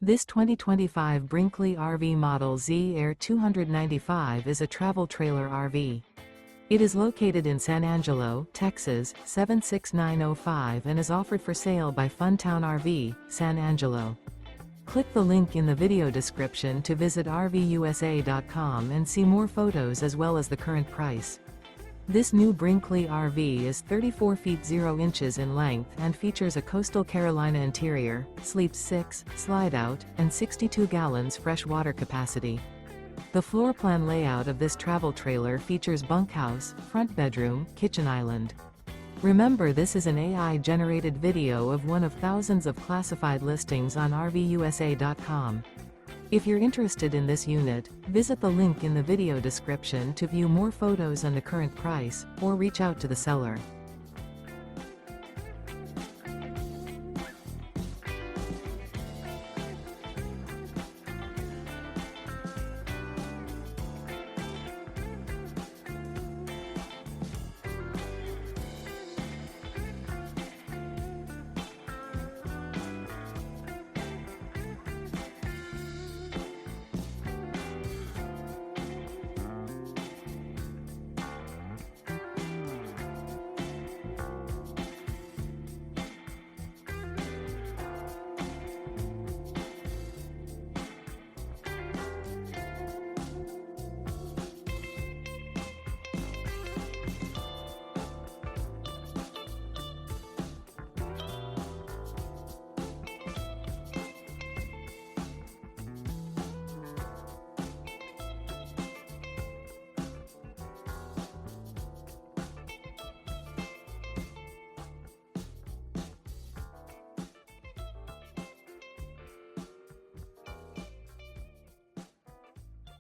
This 2025 Brinkley RV Model Z Air 295 is a travel trailer RV. It is located in San Angelo, Texas, 76905 and is offered for sale by Funtown RV, San Angelo. Click the link in the video description to visit RVUSA.com and see more photos as well as the current price. This new Brinkley RV is 34 feet 0 inches in length and features a coastal Carolina interior, sleeps 6, slide-out, and 62 gallons fresh water capacity. The floor plan layout of this travel trailer features bunkhouse, front bedroom, kitchen island. Remember, this is an AI-generated video of one of thousands of classified listings on RVUSA.com. If you're interested in this unit, visit the link in the video description to view more photos and the current price, or reach out to the seller.